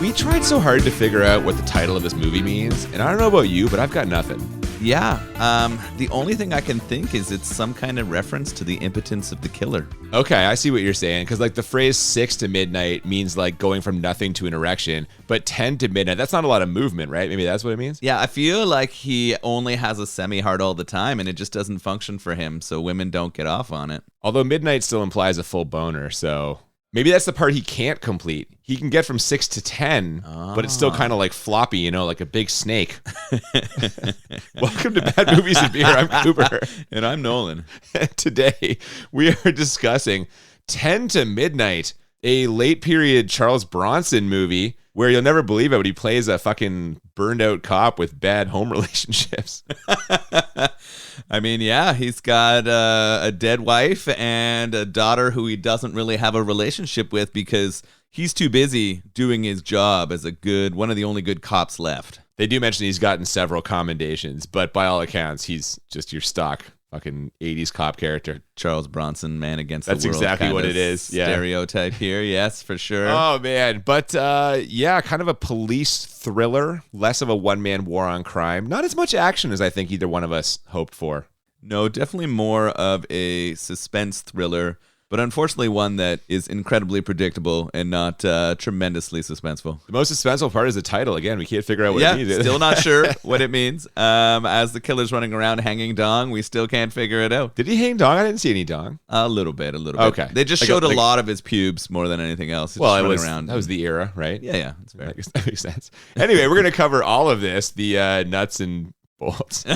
We tried so hard to figure out what the title of this movie means, and I don't know about you, but I've got nothing. Yeah, the only thing I can think is it's some kind of reference to the impotence of the killer. Okay, I see what you're saying, because like the phrase 6 to midnight means like going from nothing to an erection, but 10 to midnight, that's not a lot of movement, right? Maybe that's what it means? Yeah, I feel like he only has a semi-hard all the time, and it just doesn't function for him, so women don't get off on it. Although midnight still implies a full boner, so maybe that's the part he can't complete. He can get from 6 to 10, but it's still kind of like floppy, you know, like a big snake. Welcome to Bad Movies and Beer. I'm Cooper. And I'm Nolan. Today, we are discussing 10 to Midnight, a late period Charles Bronson movie where you'll never believe it, but he plays a fucking burned out cop with bad home relationships. I mean, yeah, he's got a dead wife and a daughter who he doesn't really have a relationship with because he's too busy doing his job as one of the only good cops left. They do mention he's gotten several commendations, but by all accounts, he's just your stock fucking 80s cop character. Charles Bronson, man against the world. That's exactly what it is. Yeah. Stereotype here, yes, for sure. Oh, man. But yeah, kind of a police thriller, less of a one-man war on crime. Not as much action as I think either one of us hoped for. No, definitely more of a suspense thriller, but unfortunately one that is incredibly predictable and not tremendously suspenseful. The most suspenseful part is the title. Again, we can't figure out what it means. Still not sure what it means. As the killer's running around hanging dong, we still can't figure it out. Did he hang dong? I didn't see any dong. A little bit. Okay. They just showed a lot of his pubes more than anything else. Well, that was the era, right? Yeah. That's fair. That makes sense. Anyway, we're going to cover all of this, the nuts and bolts. But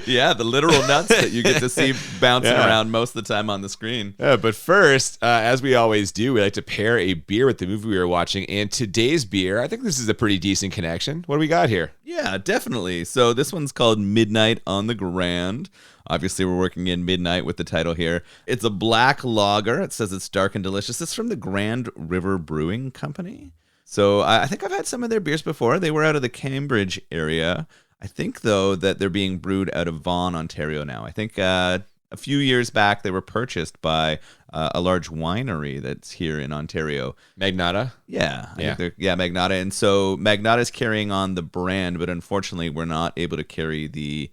yeah, the literal nuts that you get to see bouncing around most of the time on the screen. Yeah, but first, as we always do, we like to pair a beer with the movie we were watching. And today's beer, I think this is a pretty decent connection. What do we got here? Yeah, definitely. So this one's called Midnight on the Grand. Obviously, we're working in midnight with the title here. It's a black lager. It says it's dark and delicious. It's from the Grand River Brewing Company. So I think I've had some of their beers before. They were out of the Cambridge area. I think, though, that they're being brewed out of Vaughan, Ontario now. I think a few years back they were purchased by a large winery that's here in Ontario. Magnata? Yeah. Magnata. And so Magnata's carrying on the brand, but unfortunately we're not able to carry the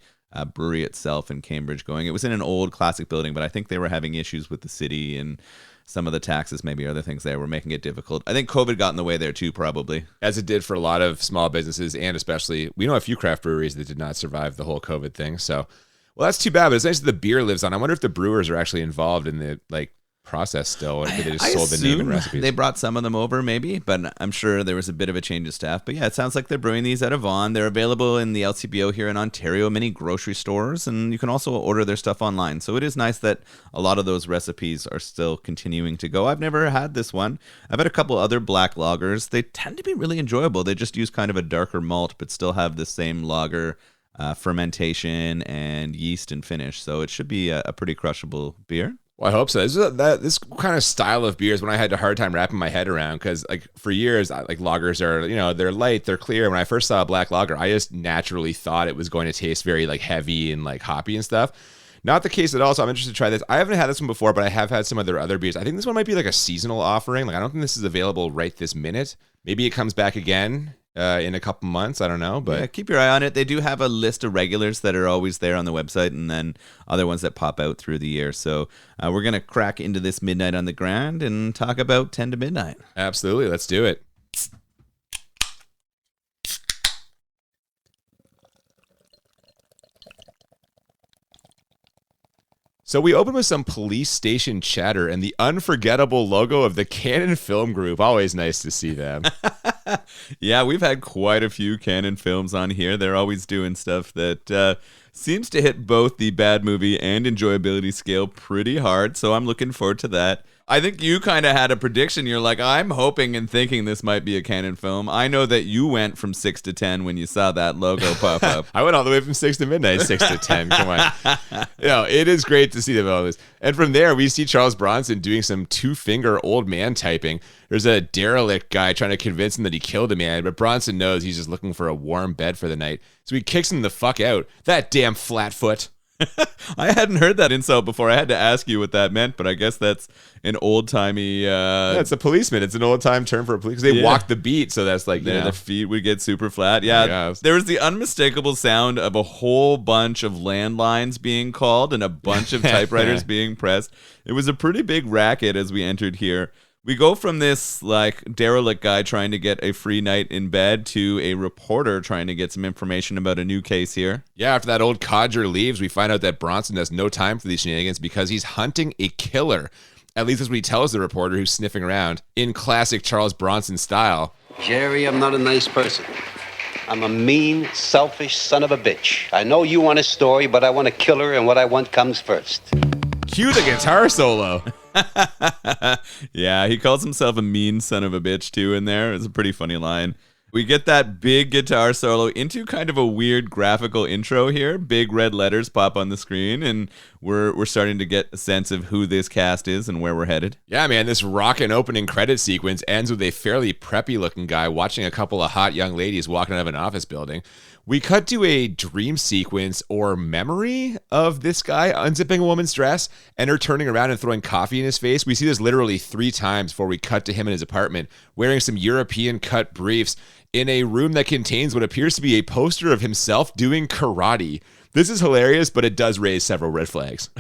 brewery itself in Cambridge going. It was in an old classic building, but I think they were having issues with the city and some of the taxes, maybe other things there were making it difficult. I think COVID got in the way there too, probably. As it did for a lot of small businesses, and especially, we know a few craft breweries that did not survive the whole COVID thing. So, well, that's too bad, but it's nice that the beer lives on. I wonder if the brewers are actually involved in the process still, or if they just sold the name and recipes. They brought some of them over, maybe, but I'm sure there was a bit of a change of staff. But yeah, it sounds like they're brewing these out of Vaughan. They're available in the LCBO here in Ontario, many grocery stores, and you can also order their stuff online. So it is nice that a lot of those recipes are still continuing to go. I've never had this one. I've had a couple other black lagers. They tend to be really enjoyable. They just use kind of a darker malt, but still have the same lager fermentation and yeast and finish. So it should be a pretty crushable beer. Well, I hope so. This kind of style of beers when I had a hard time wrapping my head around, because like for years, like lagers are, they're light, they're clear. When I first saw a black lager, I just naturally thought it was going to taste very like heavy and like hoppy and stuff. Not the case at all. So I'm interested to try this. I haven't had this one before, but I have had some of their other beers. I think this one might be like a seasonal offering. Like I don't think this is available right this minute. Maybe it comes back again in a couple months. I don't know, but yeah, keep your eye on it. They do have a list of regulars that are always there on the website, and then other ones that pop out through the year. So we're going to crack into this Midnight on the Grand and talk about 10 to Midnight. Absolutely. Let's do it. So we open with some police station chatter and the unforgettable logo of the Canon Film Group. Always nice to see them. Yeah, we've had quite a few Canon films on here. They're always doing stuff that seems to hit both the bad movie and enjoyability scale pretty hard, so I'm looking forward to that. I think you kind of had a prediction. You're like, I'm hoping and thinking this might be a Canon film. I know that you went from 6 to 10 when you saw that logo pop up. I went all the way from 6 to midnight, 6 to 10. Come on. It is great to see them all this. And from there, we see Charles Bronson doing some two-finger old man typing. There's a derelict guy trying to convince him that he killed a man, but Bronson knows he's just looking for a warm bed for the night. So he kicks him the fuck out. That damn flatfoot. I hadn't heard that insult before. I had to ask you what that meant, but I guess that's an old-timey... Yeah, it's a policeman. It's an old-time term for a police. They walk the beat, so that's like, their feet would get super flat. Yeah, there was the unmistakable sound of a whole bunch of landlines being called and a bunch of typewriters being pressed. It was a pretty big racket as we entered here. We go from this like derelict guy trying to get a free night in bed to a reporter trying to get some information about a new case here. Yeah, after that old codger leaves, we find out that Bronson has no time for these shenanigans because he's hunting a killer. At least that's what he tells the reporter who's sniffing around in classic Charles Bronson style. Jerry, I'm not a nice person. I'm a mean, selfish son of a bitch. I know you want a story, but I want a killer, and what I want comes first. Cue the guitar solo. Yeah, he calls himself a mean son of a bitch too in there. It's a pretty funny line. We get that big guitar solo into kind of a weird graphical intro here. Big red letters pop on the screen, and we're starting to get a sense of who this cast is and where we're headed. Yeah, man, this rockin' opening credit sequence ends with a fairly preppy-looking guy watching a couple of hot young ladies walking out of an office building. We cut to a dream sequence or memory of this guy unzipping a woman's dress and her turning around and throwing coffee in his face. We see this literally 3 times before we cut to him in his apartment wearing some European cut briefs in a room that contains what appears to be a poster of himself doing karate. This is hilarious, but it does raise several red flags.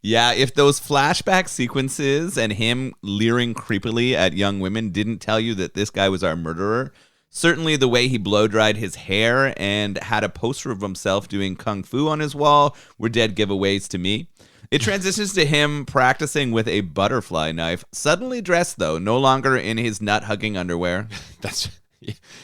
Yeah, if those flashback sequences and him leering creepily at young women didn't tell you that this guy was our murderer, certainly the way he blow-dried his hair and had a poster of himself doing kung fu on his wall were dead giveaways to me. It transitions to him practicing with a butterfly knife, suddenly dressed, though, no longer in his nut-hugging underwear.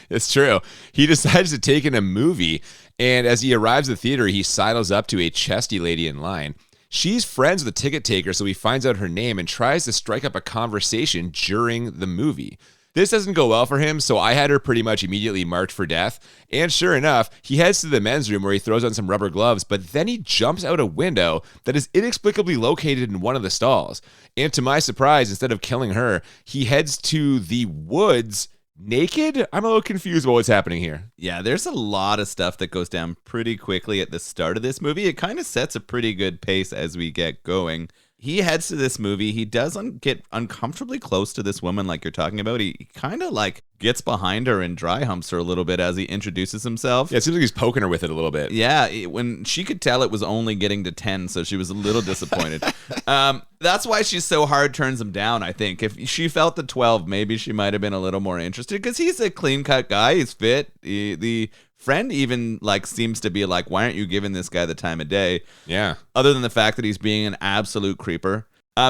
It's true. He decides to take in a movie, and as he arrives at the theater, he sidles up to a chesty lady in line. She's friends with the ticket taker, so he finds out her name and tries to strike up a conversation during the movie. This doesn't go well for him, so I had her pretty much immediately marked for death. And sure enough, he heads to the men's room where he throws on some rubber gloves, but then he jumps out a window that is inexplicably located in one of the stalls. And to my surprise, instead of killing her, he heads to the woods naked? I'm a little confused about what's happening here. Yeah, there's a lot of stuff that goes down pretty quickly at the start of this movie. It kind of sets a pretty good pace as we get going. He heads to this movie. He does get uncomfortably close to this woman like you're talking about. He kind of like gets behind her and dry humps her a little bit as he introduces himself. Yeah, it seems like he's poking her with it a little bit. Yeah, when she could tell it was only getting to 10, so she was a little disappointed. That's why she's so hard turns him down, I think. If she felt the 12, maybe she might have been a little more interested because he's a clean-cut guy. He's fit. The friend even like seems to be like, why aren't you giving this guy the time of day? Yeah. Other than the fact that he's being an absolute creeper.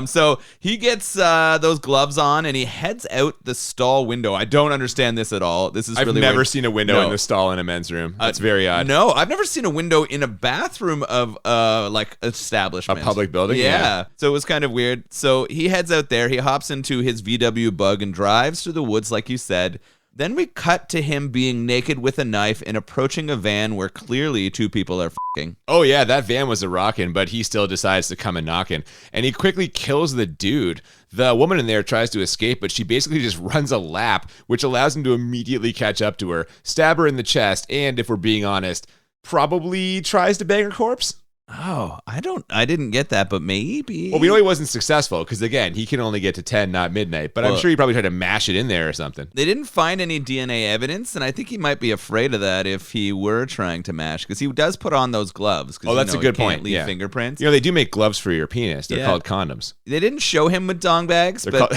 So he gets those gloves on and he heads out the stall window. I don't understand this at all. This is I've really never weird. seen a window in the stall in a men's room. That's very odd. No, I've never seen a window in a bathroom of like establishment. A public building? Yeah. So it was kind of weird. So he heads out there. He hops into his VW Bug and drives through the woods like you said. Then we cut to him being naked with a knife and approaching a van where clearly 2 people are f***ing. Oh yeah, that van was a rockin', but he still decides to come a knockin'. And he quickly kills the dude. The woman in there tries to escape, but she basically just runs a lap, which allows him to immediately catch up to her, stab her in the chest, and if we're being honest, probably tries to bang her corpse. Oh, I didn't get that, but maybe. Well, we know he wasn't successful because, again, he can only get to 10, not midnight. But I'm sure he probably tried to mash it in there or something. They didn't find any DNA evidence, and I think he might be afraid of that if he were trying to mash, because he does put on those gloves. Oh, that's a good point. Leave fingerprints. You know, they do make gloves for your penis. They're called condoms. They didn't show him with dong bags, but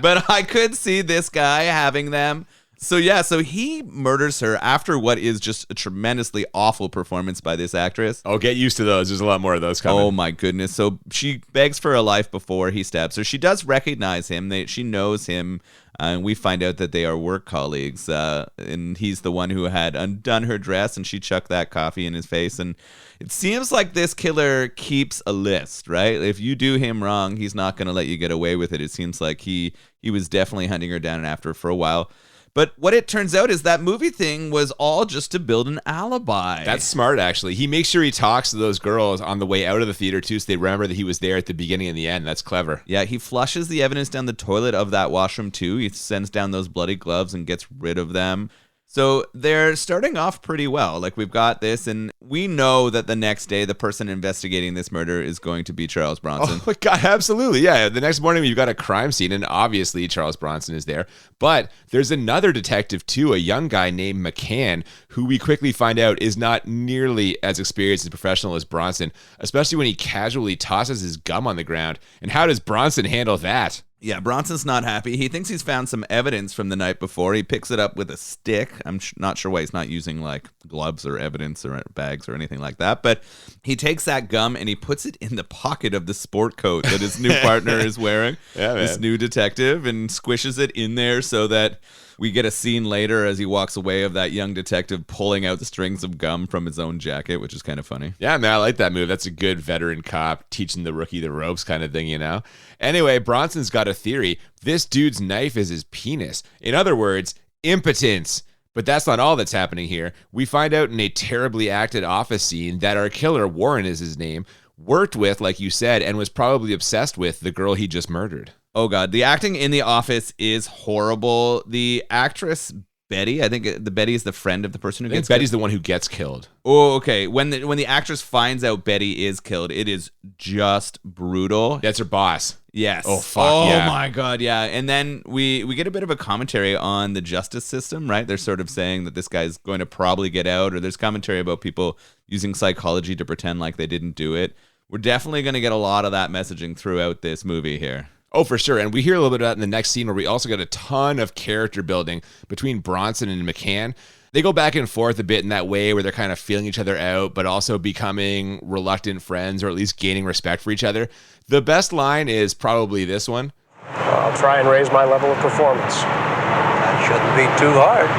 but I could see this guy having them. So he murders her after what is just a tremendously awful performance by this actress. Oh, get used to those. There's a lot more of those coming. Oh, my goodness. So she begs for her life before he stabs her. She does recognize him. She knows him. And we find out that they are work colleagues. And he's the one who had undone her dress, and she chucked that coffee in his face. And it seems like this killer keeps a list, right? If you do him wrong, he's not going to let you get away with it. It seems like he was definitely hunting her down after her for a while. But what it turns out is that movie thing was all just to build an alibi. That's smart, actually. He makes sure he talks to those girls on the way out of the theater, too, so they remember that he was there at the beginning and the end. That's clever. Yeah, he flushes the evidence down the toilet of that washroom, too. He sends down those bloody gloves and gets rid of them. So they're starting off pretty well. Like, we've got this, and we know that the next day the person investigating this murder is going to be Charles Bronson. Oh my God, absolutely. Yeah. The next morning you've got a crime scene, and obviously Charles Bronson is there. But there's another detective too, a young guy named McCann, who we quickly find out is not nearly as experienced and professional as Bronson, especially when he casually tosses his gum on the ground. And how does Bronson handle that? Yeah, Bronson's not happy. He thinks he's found some evidence from the night before. He picks it up with a stick. I'm not sure why he's not using like gloves or evidence or bags or anything like that. But he takes that gum and he puts it in the pocket of the sport coat that his new partner is wearing, this new detective, and squishes it in there so that we get a scene later as he walks away of that young detective pulling out the strings of gum from his own jacket, which is kind of funny. Yeah, man, I like that move. That's a good veteran cop teaching the rookie the ropes kind of thing, you know? Anyway, Bronson's got a theory. This dude's knife is his penis. In other words, impotence. But that's not all that's happening here. We find out in a terribly acted office scene that our killer, Warren is his name, worked with, like you said, and was probably obsessed with the girl he just murdered. Oh, God. The acting in The Office is horrible. The actress, Betty, I think the Betty is the friend of the person who gets Betty's the one who gets killed. Oh, okay. When the actress finds out Betty is killed, it is just brutal. That's her boss. Yes. Oh, fuck, yeah. Oh, my God, yeah. And then we get a bit of a commentary on the justice system, right? They're sort of saying that this guy's going to probably get out, or there's commentary about people using psychology to pretend like they didn't do it. We're definitely going to get a lot of that messaging throughout this movie here. Oh, for sure. And we hear a little bit of that in the next scene where we also get a ton of character building between Bronson and McCann. They go back and forth a bit in that way where they're kind of feeling each other out, but also becoming reluctant friends or at least gaining respect for each other. The best line is probably this one. I'll try and raise my level of performance. That shouldn't be too hard.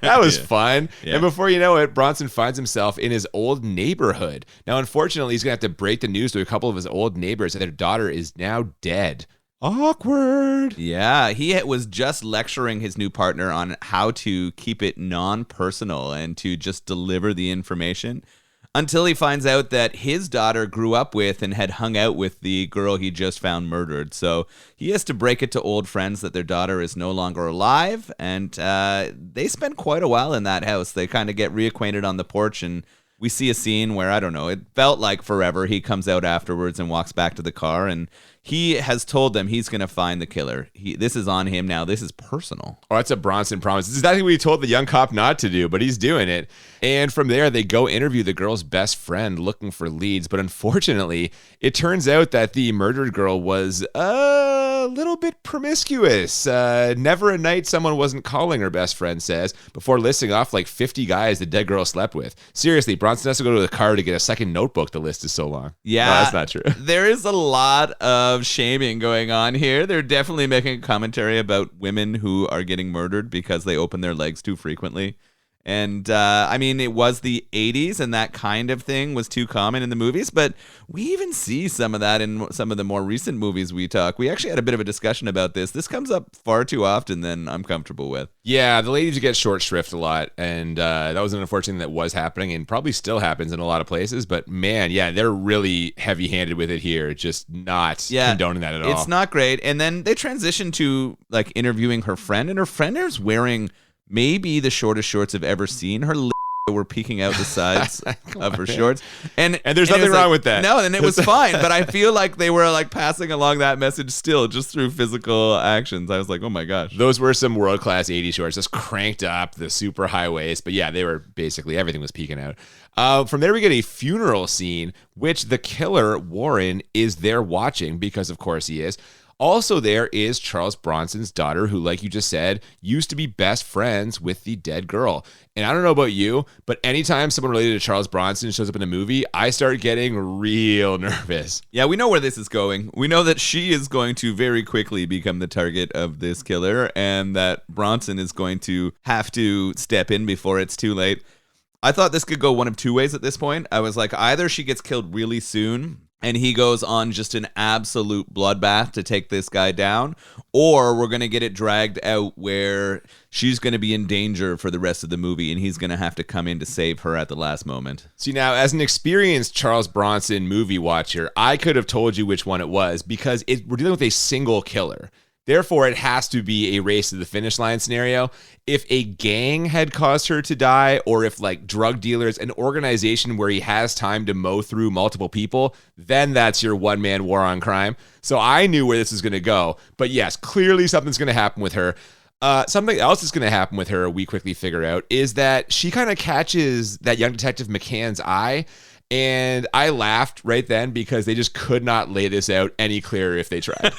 That was fun. Yeah. And before you know it, Bronson finds himself in his old neighborhood. Now, unfortunately, he's going to have to break the news to a couple of his old neighbors that their daughter is now dead. Awkward. Yeah, he was just lecturing his new partner on how to keep it non-personal and to just deliver the information until he finds out that his daughter grew up with and had hung out with the girl he just found murdered. So he has to break it to old friends that their daughter is no longer alive, and they spend quite a while in that house. They kind of get reacquainted on the porch, and we see a scene where, I don't know, it felt like forever. He comes out afterwards and walks back to the car, and he has told them he's going to find the killer. This is on him now. This is personal. Oh, that's a Bronson promise. This is exactly what he told the young cop not to do, but he's doing it. And from there, they go interview the girl's best friend looking for leads. But unfortunately, it turns out that the murdered girl was a little bit promiscuous. Never a night someone wasn't calling, her best friend says, before listing off like 50 guys the dead girl slept with. Seriously, Bronson has to go to the car to get a second notebook. The list is so long. Yeah. No, that's not true. There is a lot of shaming going on here. They're definitely making a commentary about women who are getting murdered because they open their legs too frequently. And I mean, it was the 80s and that kind of thing was too common in the movies, but we even see some of that in some of the more recent movies we talk. We actually had a bit of a discussion about this. This comes up far too often than I'm comfortable with. Yeah, the ladies get short shrift a lot, and that was an unfortunate thing that was happening and probably still happens in a lot of places. But man, yeah, they're really heavy-handed with it here, just not condoning that at all. It's not great. And then they transition to like interviewing her friend, and her friend is wearing maybe the shortest shorts I've ever seen. Her were peeking out the sides of her shorts. And there's nothing wrong with that. No, and it was fine. But I feel like they were like passing along that message still just through physical actions. I was like, oh my gosh. Those were some world-class 80s shorts, just cranked up, the super high waist. But yeah, they were basically, everything was peeking out. From there, we get a funeral scene, which the killer, Warren, is there watching because, of course, he is. Also there is Charles Bronson's daughter, who, like you just said, used to be best friends with the dead girl. And I don't know about you, but anytime someone related to Charles Bronson shows up in a movie, I start getting real nervous. Yeah, we know where this is going. We know that she is going to very quickly become the target of this killer, and that Bronson is going to have to step in before it's too late. I thought this could go one of two ways at this point. I was like, either she gets killed really soon and he goes on just an absolute bloodbath to take this guy down, or we're going to get it dragged out where she's going to be in danger for the rest of the movie and he's going to have to come in to save her at the last moment. See, now, as an experienced Charles Bronson movie watcher, I could have told you which one it was because we're dealing with a single killer. Therefore, it has to be a race to the finish line scenario. If a gang had caused her to die, or if like drug dealers, an organization where he has time to mow through multiple people, then that's your one-man war on crime. So I knew where this was going to go. But yes, clearly something's going to happen with her. Something else that's going to happen with her, we quickly figure out, is that she kind of catches that young detective McCann's eye. And I laughed right then because they just could not lay this out any clearer if they tried.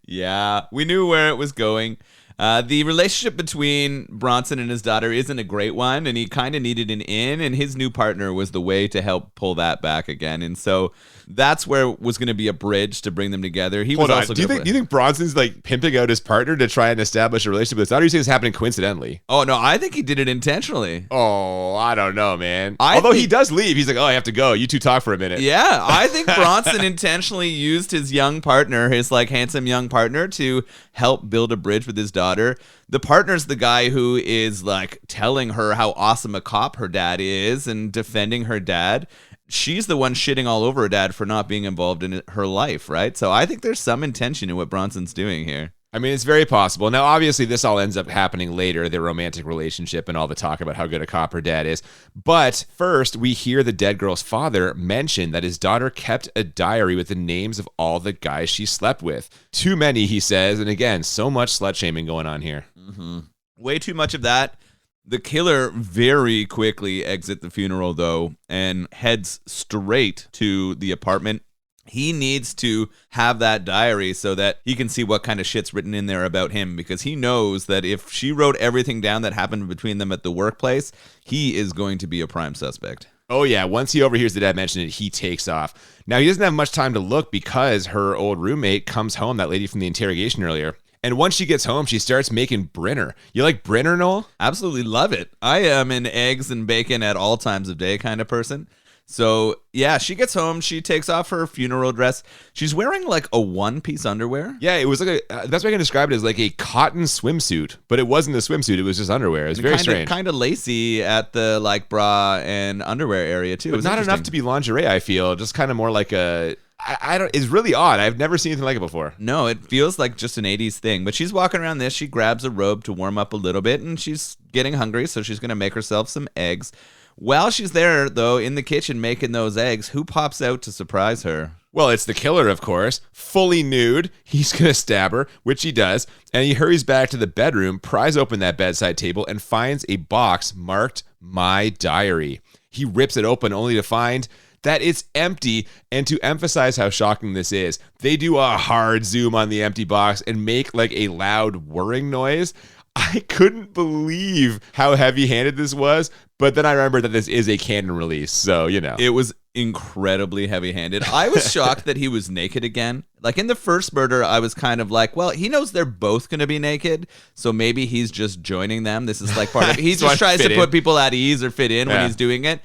Yeah, we knew where it was going. The relationship between Bronson and his daughter isn't a great one, and he kind of needed an in, and his new partner was the way to help pull that back again. And so that's where it was going to be a bridge to bring them together. Hold on. Do you think Bronson's like pimping out his partner to try and establish a relationship with his daughter? Or do you think it's happening coincidentally? Oh, no, I think he did it intentionally. Oh, I don't know, man. Although he does leave. He's like, oh, I have to go. You two talk for a minute. Yeah, I think Bronson intentionally used his young partner, his like handsome young partner, to help build a bridge with his daughter. The partner's the guy who is like telling her how awesome a cop her dad is and defending her dad. She's the one shitting all over her dad for not being involved in her life, right? So I think there's some intention in what Bronson's doing here. I mean, it's very possible. Now, obviously, this all ends up happening later, their romantic relationship and all the talk about how good a cop her dad is. But first, we hear the dead girl's father mention that his daughter kept a diary with the names of all the guys she slept with. Too many, he says. And again, so much slut-shaming going on here. Mm-hmm. Way too much of that. The killer very quickly exits the funeral, though, and heads straight to the apartment. He needs to have that diary so that he can see what kind of shit's written in there about him, because he knows that if she wrote everything down that happened between them at the workplace, he is going to be a prime suspect. Oh, yeah. Once he overhears the dad mention it, he takes off. Now, he doesn't have much time to look because her old roommate comes home, that lady from the interrogation earlier. And once she gets home, she starts making Brinner. You like Brinner, Noel? Absolutely love it. I am an eggs and bacon at all times of day kind of person. So, yeah, she gets home. She takes off her funeral dress. She's wearing like a one-piece underwear. Yeah, it was like that's what I can describe it as, like a cotton swimsuit. But it wasn't a swimsuit. It was just underwear. It was very strange. Kind of lacy at the like bra and underwear area, too. But not enough to be lingerie, I feel. Just kind of more like a... I don't. It's really odd. I've never seen anything like it before. No, it feels like just an 80s thing. But she's walking around this. She grabs a robe to warm up a little bit, and she's getting hungry, so she's going to make herself some eggs. While she's there, though, in the kitchen making those eggs, who pops out to surprise her? Well, it's the killer, of course. Fully nude. He's going to stab her, which he does. And he hurries back to the bedroom, pries open that bedside table, and finds a box marked My Diary. He rips it open only to find that it's empty. And to emphasize how shocking this is, they do a hard zoom on the empty box and make like a loud whirring noise. I couldn't believe how heavy-handed this was, but then I remember that this is a canon release, so, you know. It was incredibly heavy-handed. I was shocked that he was naked again. Like, in the first murder, I was kind of like, well, he knows they're both going to be naked, so maybe he's just joining them. This is like part of it. He just tries to put people at ease or fit in when he's doing it.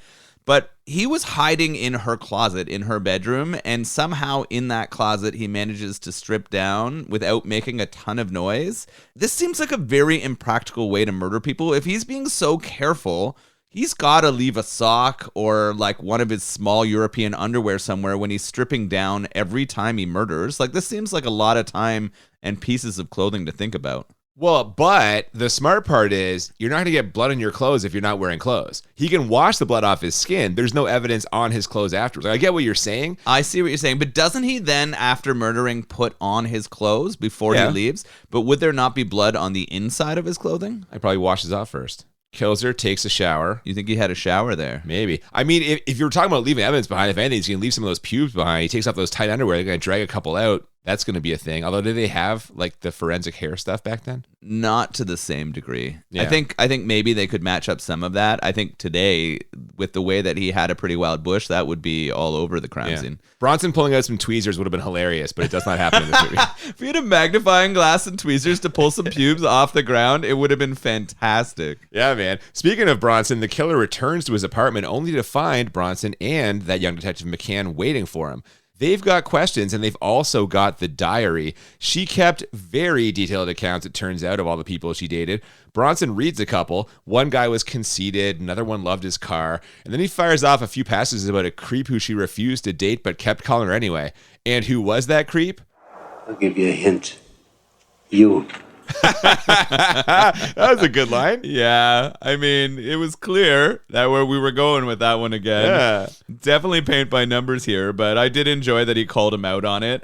But he was hiding in her closet in her bedroom, and somehow in that closet he manages to strip down without making a ton of noise. This seems like a very impractical way to murder people. If he's being so careful, he's got to leave a sock or like one of his small European underwear somewhere when he's stripping down every time he murders. Like, this seems like a lot of time and pieces of clothing to think about. Well, but the smart part is you're not going to get blood on your clothes if you're not wearing clothes. He can wash the blood off his skin. There's no evidence on his clothes afterwards. Like, I get what you're saying. I see what you're saying. But doesn't he then, after murdering, put on his clothes before he leaves? But would there not be blood on the inside of his clothing? I probably washes off first. Kills her, takes a shower. You think he had a shower there? Maybe. I mean, if you're talking about leaving evidence behind, if anything, he's going to leave some of those pubes behind. He takes off those tight underwear. They're going to drag a couple out. That's going to be a thing. Although, did they have like the forensic hair stuff back then? Not to the same degree. Yeah. I think maybe they could match up some of that. I think today, with the way that he had a pretty wild bush, that would be all over the crime scene. Bronson pulling out some tweezers would have been hilarious, but it does not happen in this movie. If he had a magnifying glass and tweezers to pull some pubes off the ground, it would have been fantastic. Yeah, man. Speaking of Bronson, the killer returns to his apartment only to find Bronson and that young detective McCann waiting for him. They've got questions, and they've also got the diary. She kept very detailed accounts, it turns out, of all the people she dated. Bronson reads a couple. One guy was conceited, another one loved his car, and then he fires off a few passages about a creep who she refused to date but kept calling her anyway. And who was that creep? I'll give you a hint. You. That was a good line. Yeah, I mean, it was clear that where we were going with that one again. Yeah. Definitely paint by numbers here, but I did enjoy that he called him out on it,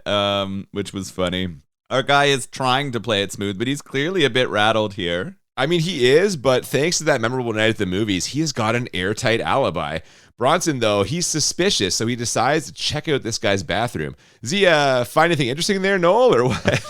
which was funny. Our guy is trying to play it smooth, but he's clearly a bit rattled here. I mean, he is, but thanks to that memorable night at the movies, he has got an airtight alibi. Bronson, though, he's suspicious, so he decides to check out this guy's bathroom. Does he find anything interesting there, Noel, or what?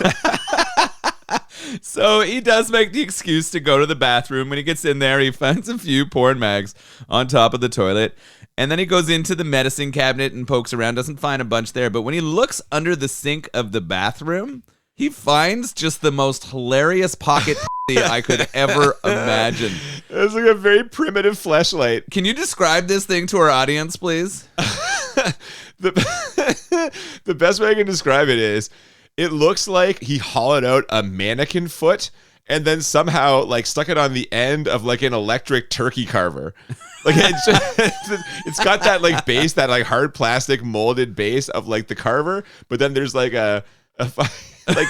So he does make the excuse to go to the bathroom. When he gets in there, he finds a few porn mags on top of the toilet. And then he goes into the medicine cabinet and pokes around, doesn't find a bunch there. But when he looks under the sink of the bathroom, he finds just the most hilarious pocket I could ever imagine. It's like a very primitive fleshlight. Can you describe this thing to our audience, please? The best way I can describe it is, it looks like he hollowed out a mannequin foot and then somehow like stuck it on the end of like an electric turkey carver. Like it's got that like base, that like hard plastic molded base of like the carver, but then there's like a like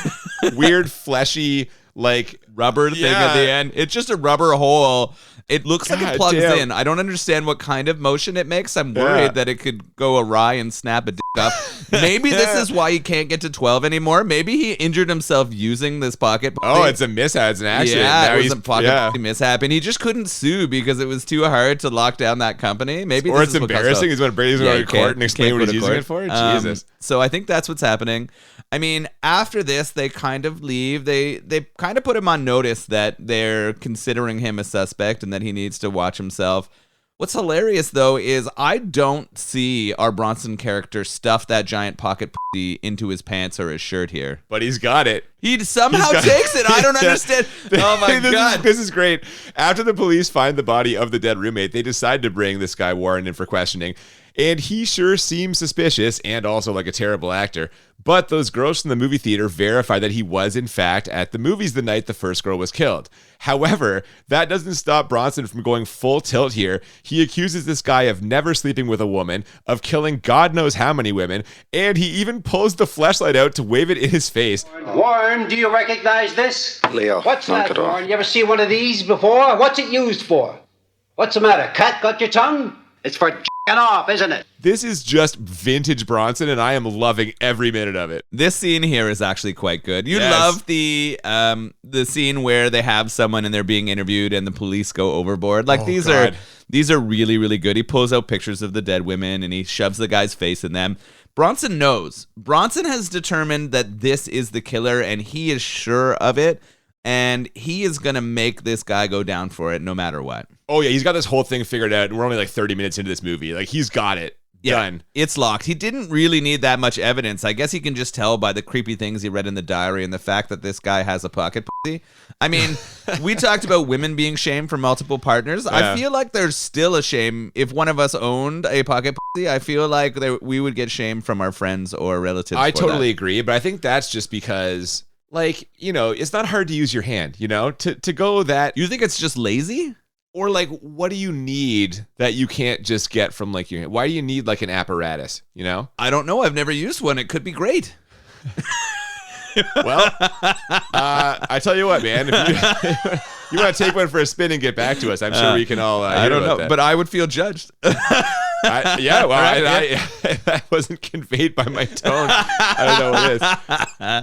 weird fleshy like rubber thing at the end. It's just a rubber hole. It looks like it plugs in. I don't understand what kind of motion it makes. I'm worried that it could go awry and snap a dick up. Maybe this is why he can't get to 12 anymore. Maybe he injured himself using this pocket. Oh, it's a mishap. It's an accident. Yeah, now it was a pocket mishap, and he just couldn't sue because it was too hard to lock down that company. Maybe or it's embarrassing. He's going to go to court and explain what he's using it for. Jesus. So I think that's what's happening. I mean, after this, they kind of leave. They kind of put him on notice that they're considering him a suspect and that he needs to watch himself. What's hilarious, though, is I don't see our Bronson character stuff that giant pocket pussy into his pants or his shirt here. But he's got it. He somehow takes it. I don't understand. Oh, my God. This is great. After the police find the body of the dead roommate, they decide to bring this guy Warren in for questioning. And he sure seems suspicious and also like a terrible actor. But those girls from the movie theater verify that he was, in fact, at the movies the night the first girl was killed. However, that doesn't stop Bronson from going full tilt here. He accuses this guy of never sleeping with a woman, of killing God knows how many women, and he even pulls the fleshlight out to wave it in his face. Warren, do you recognize this? Leo, what's knock that, it off. Warren? You ever seen one of these before? What's it used for? What's the matter? Cat got your tongue? It's for jacking off, isn't it? This is just vintage Bronson, and I am loving every minute of it. This scene here is actually quite good. You love the scene where they have someone and they're being interviewed and the police go overboard. Like these are really, really good. He pulls out pictures of the dead women and he shoves the guy's face in them. Bronson knows. Bronson has determined that this is the killer and he is sure of it. And he is going to make this guy go down for it no matter what. Oh, yeah. He's got this whole thing figured out. And we're only like 30 minutes into this movie. Like, he's got it. Yeah, done. It's locked. He didn't really need that much evidence. I guess he can just tell by the creepy things he read in the diary and the fact that this guy has a pocket pussy. I mean, we talked about women being shamed for multiple partners. Yeah. I feel like there's still a shame. If one of us owned a pocket pussy, I feel like we would get shamed from our friends or relatives. I totally agree. But I think that's just because... Like, you know, it's not hard to use your hand, you know, to go that. You think it's just lazy? Or like, what do you need that you can't just get from like your hand? Why do you need like an apparatus, you know? I don't know. I've never used one. It could be great. Well, I tell you what, man, if you want to take one for a spin and get back to us, I'm sure we can all I don't know, but I would feel judged. That wasn't conveyed by my tone. I don't know what it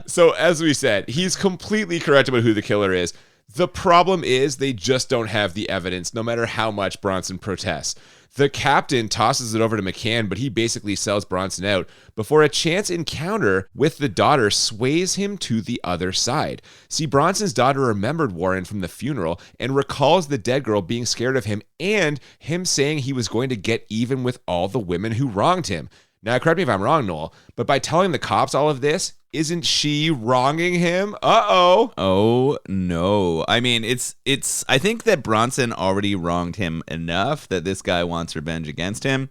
is. So, as we said, he's completely correct about who the killer is. The problem is they just don't have the evidence, no matter how much Bronson protests. The captain tosses it over to McCann, but he basically sells Bronson out before a chance encounter with the daughter sways him to the other side. See, Bronson's daughter remembered Warren from the funeral and recalls the dead girl being scared of him and him saying he was going to get even with all the women who wronged him. Now, correct me if I'm wrong, Noel, but by telling the cops all of this, isn't she wronging him? Uh-oh. Oh, no. I mean, I think that Bronson already wronged him enough that this guy wants revenge against him.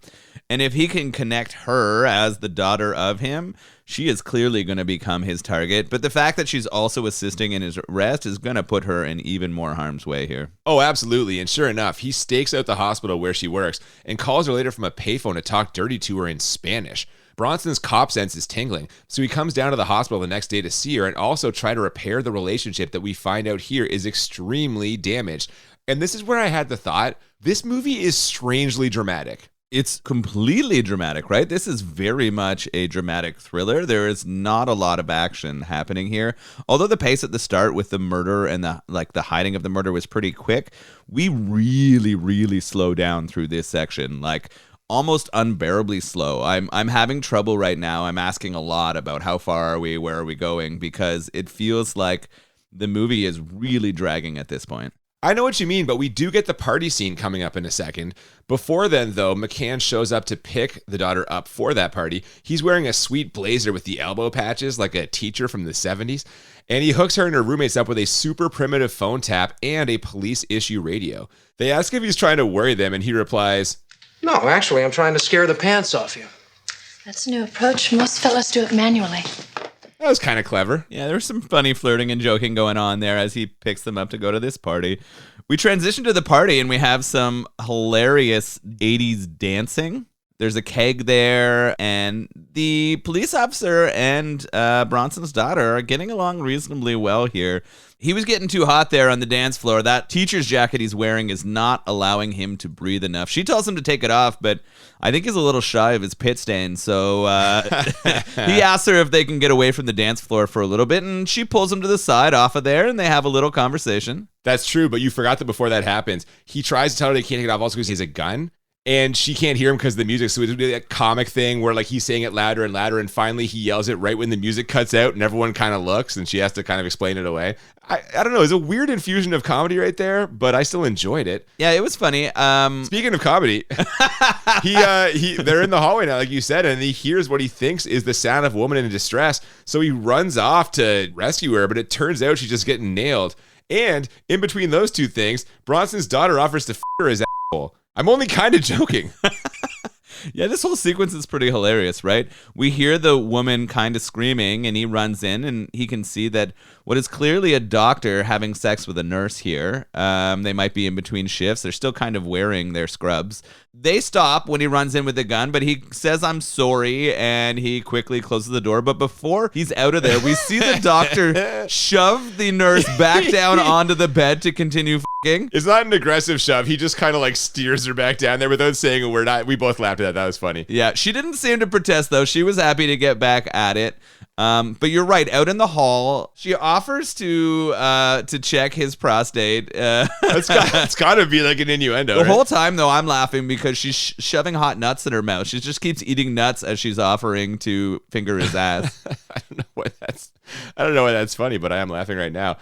And if he can connect her as the daughter of him, she is clearly going to become his target. But the fact that she's also assisting in his arrest is going to put her in even more harm's way here. Oh, absolutely. And sure enough, he stakes out the hospital where she works and calls her later from a payphone to talk dirty to her in Spanish. Bronson's cop sense is tingling, so he comes down to the hospital the next day to see her and also try to repair the relationship that we find out here is extremely damaged. And this is where I had the thought, this movie is strangely dramatic. It's completely dramatic, right? This is very much a dramatic thriller. There is not a lot of action happening here. Although the pace at the start with the murder and the hiding of the murder was pretty quick, we really, really slow down through this section, like almost unbearably slow. I'm having trouble right now. I'm asking a lot about how far are we, where are we going, because it feels like the movie is really dragging at this point. I know what you mean, but we do get the party scene coming up in a second. Before then, though, McCann shows up to pick the daughter up for that party. He's wearing a sweet blazer with the elbow patches like a teacher from the 70s, and he hooks her and her roommates up with a super primitive phone tap and a police issue radio. They ask if he's trying to worry them, and he replies, No, actually, I'm trying to scare the pants off you. That's a new approach. Most fellas do it manually. that was kind of clever. Yeah, there's some funny flirting and joking going on there as he picks them up to go to this party. We transition to the party and we have some hilarious 80s dancing. There's a keg there, and the police officer and Bronson's daughter are getting along reasonably well here. He was getting too hot there on the dance floor. That teacher's jacket he's wearing is not allowing him to breathe enough. She tells him to take it off, but I think he's a little shy of his pit stain, so he asks her if they can get away from the dance floor for a little bit, and she pulls him to the side off of there, and they have a little conversation. That's true, but you forgot that before that happens, he tries to tell her they can't take it off also because he has a gun. And she can't hear him because of the music. So it's a comic thing where like he's saying it louder and louder. And finally he yells it right when the music cuts out and everyone kind of looks and she has to kind of explain it away. I don't know. It's a weird infusion of comedy right there, but I still enjoyed it. Yeah, it was funny. Speaking of comedy, they're in the hallway now, like you said, and he hears what he thinks is the sound of a woman in distress. So he runs off to rescue her, but it turns out she's just getting nailed. And in between those two things, Bronson's daughter offers to f*** her his asshole. I'm only kind of joking. Yeah, this whole sequence is pretty hilarious, right? We hear the woman kind of screaming, and he runs in, and he can see that what is clearly a doctor having sex with a nurse here. They might be in between shifts. They're still kind of wearing their scrubs. They stop when he runs in with the gun, but he says, I'm sorry, and he quickly closes the door. But before he's out of there, we see the doctor shove the nurse back down onto the bed to continue f***ing. It's not an aggressive shove. He just kind of like steers her back down there without saying a word. We both laughed at that. That was funny. Yeah, she didn't seem to protest, though. She was happy to get back at it. But you're right. Out in the hall, she offers to check his prostate. It's got to be like an innuendo. The right? whole time, though, I'm laughing because she's shoving hot nuts in her mouth. She just keeps eating nuts as she's offering to finger his ass. I don't know why that's funny, but I am laughing right now.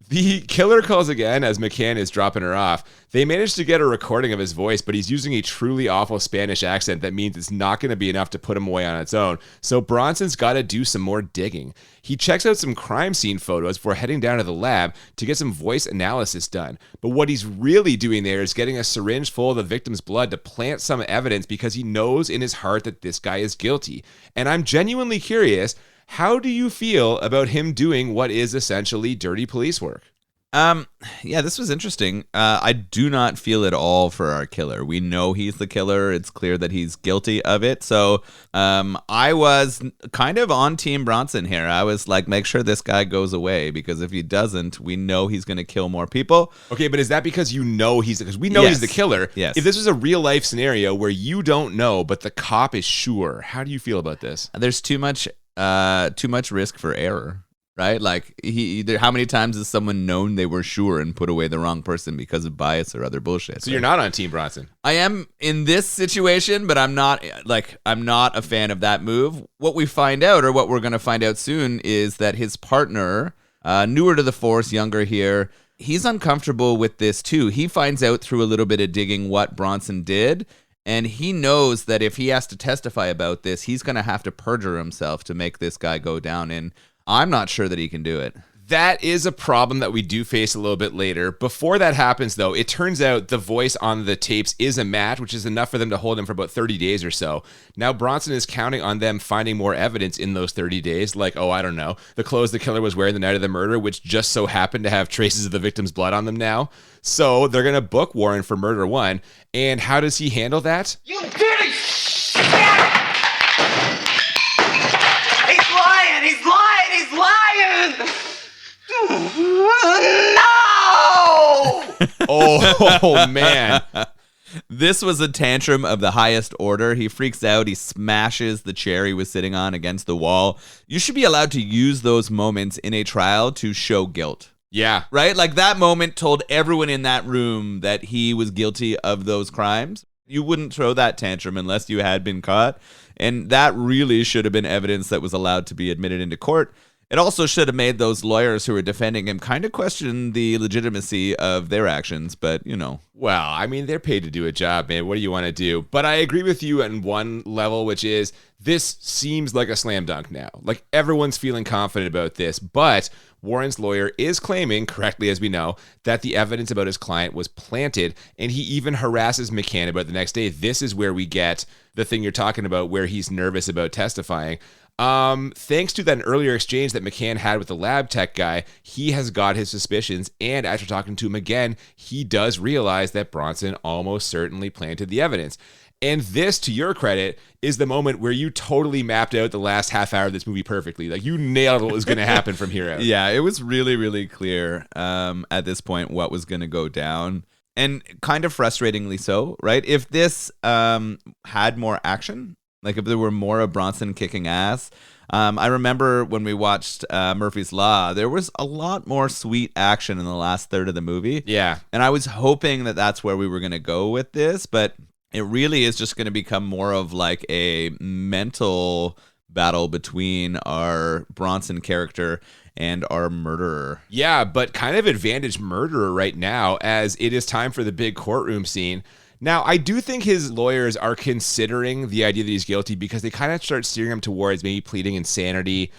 The killer calls again as McCann is dropping her off. They manage to get a recording of his voice, but he's using a truly awful Spanish accent that means it's not going to be enough to put him away on its own. So Bronson's got to do some more digging. He checks out some crime scene photos before heading down to the lab to get some voice analysis done. But what he's really doing there is getting a syringe full of the victim's blood to plant some evidence because he knows in his heart that this guy is guilty. And I'm genuinely curious, how do you feel about him doing what is essentially dirty police work? Yeah, this was interesting. I do not feel at all for our killer. We know he's the killer. It's clear that he's guilty of it. So I was kind of on Team Bronson here. I was like, make sure this guy goes away, because if he doesn't, we know he's going to kill more people. Okay, but is that because you know because we know he's the killer? Yes. If this was a real life scenario where you don't know, but the cop is sure, how do you feel about this? There's too much risk for error. Right? Like, how many times has someone known they were sure and put away the wrong person because of bias or other bullshit? So you're not on Team Bronson? I am in this situation, but I'm not a fan of that move. What we find out, or what we're going to find out soon, is that his partner, newer to the force, younger here, he's uncomfortable with this too. He finds out through a little bit of digging what Bronson did, and he knows that if he has to testify about this, he's going to have to perjure himself to make this guy go down, and I'm not sure that he can do it. That is a problem that we do face a little bit later. Before that happens, though, it turns out the voice on the tapes is a match, which is enough for them to hold him for about 30 days or so. Now, Bronson is counting on them finding more evidence in those 30 days, like, I don't know, the clothes the killer was wearing the night of the murder, which just so happened to have traces of the victim's blood on them now. So they're going to book Warren for murder one. And how does he handle that? You dirty shit! Oh man. This was a tantrum of the highest order. He freaks out. He smashes the chair he was sitting on against the wall. You should be allowed to use those moments in a trial to show guilt. Yeah. Right? Like that moment told everyone in that room that he was guilty of those crimes. You wouldn't throw that tantrum unless you had been caught. And that really should have been evidence that was allowed to be admitted into court. It also should have made those lawyers who were defending him kind of question the legitimacy of their actions, but, you know. Well, I mean, they're paid to do a job, man. What do you want to do? But I agree with you on one level, which is this seems like a slam dunk now. Like everyone's feeling confident about this, but Warren's lawyer is claiming, correctly as we know, that the evidence about his client was planted, and he even harasses McCann about it the next day. This is where we get the thing you're talking about, where he's nervous about testifying. Thanks to that earlier exchange that McCann had with the lab tech guy, he has got his suspicions, and after talking to him again, he does realize that Bronson almost certainly planted the evidence. And this, to your credit, is the moment where you totally mapped out the last half hour of this movie perfectly. Like, you nailed what was going to happen from here out. Yeah, it was really, really clear at this point what was going to go down. And kind of frustratingly so, right? If this had more action, like if there were more of Bronson kicking ass. I remember when we watched Murphy's Law, there was a lot more sweet action in the last third of the movie. Yeah. And I was hoping that that's where we were going to go with this, but it really is just going to become more of like a mental battle between our Bronson character and our murderer. Yeah, but kind of advantage murderer right now, as it is time for the big courtroom scene. Now, I do think his lawyers are considering the idea that he's guilty because they kind of start steering him towards maybe pleading insanity,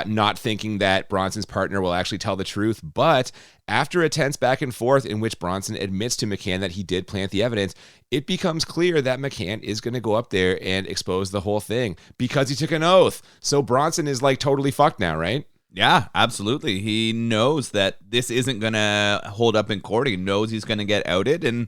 not thinking that Bronson's partner will actually tell the truth. But after a tense back and forth in which Bronson admits to McCann that he did plant the evidence, it becomes clear that McCann is going to go up there and expose the whole thing because he took an oath. So Bronson is like totally fucked now, right? Yeah, absolutely. He knows that this isn't going to hold up in court. He knows he's going to get outed, and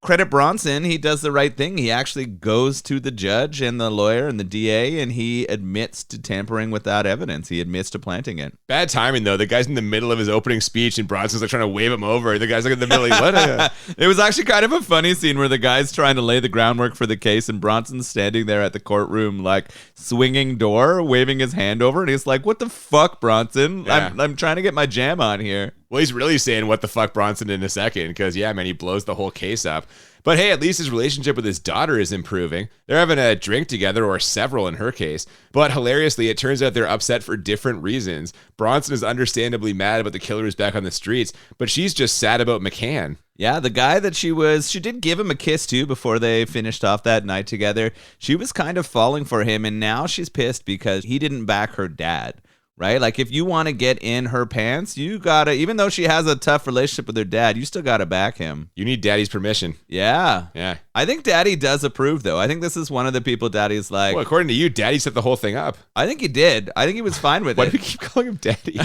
credit Bronson, he does the right thing. He actually goes to the judge and the lawyer and the DA, and he admits to tampering with that evidence. He admits to planting it. Bad timing, though. The guy's in the middle of his opening speech, and Bronson's like trying to wave him over. The guy's like in the middle, like, what? It was actually kind of a funny scene where the guy's trying to lay the groundwork for the case, and Bronson's standing there at the courtroom, like swinging door, waving his hand over, and he's like, what the fuck, Bronson? Yeah. I'm trying to get my jam on here. Well, he's really saying what the fuck Bronson in a second because, yeah, man, he blows the whole case up. But hey, at least his relationship with his daughter is improving. They're having a drink together, or several in her case. But hilariously, it turns out they're upset for different reasons. Bronson is understandably mad about the killer who's back on the streets, but she's just sad about McCann. Yeah, the guy that she did give him a kiss too before they finished off that night together. She was kind of falling for him, and now she's pissed because he didn't back her dad. Right? Like, if you want to get in her pants, you gotta, even though she has a tough relationship with her dad, you still gotta back him. You need daddy's permission. Yeah. Yeah. I think daddy does approve, though. I think this is one of the people daddy's like, Well, according to you, daddy set the whole thing up. I think he did. I think he was fine with Why it. do we keep calling him daddy?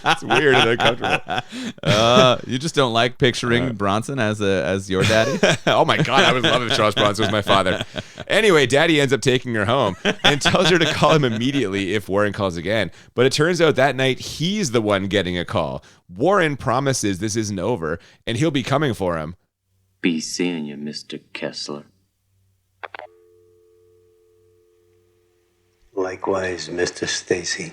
It's weird and uncomfortable. You just don't like picturing Bronson as your daddy? Oh my God, I would love if Charles Bronson was my father. Anyway, daddy ends up taking her home and tells her to call him immediately if Warren calls again. But it turns out that night he's the one getting a call. Warren promises this isn't over and he'll be coming for him. Be seeing you, Mr. Kessler. Likewise, Mr. Stacy.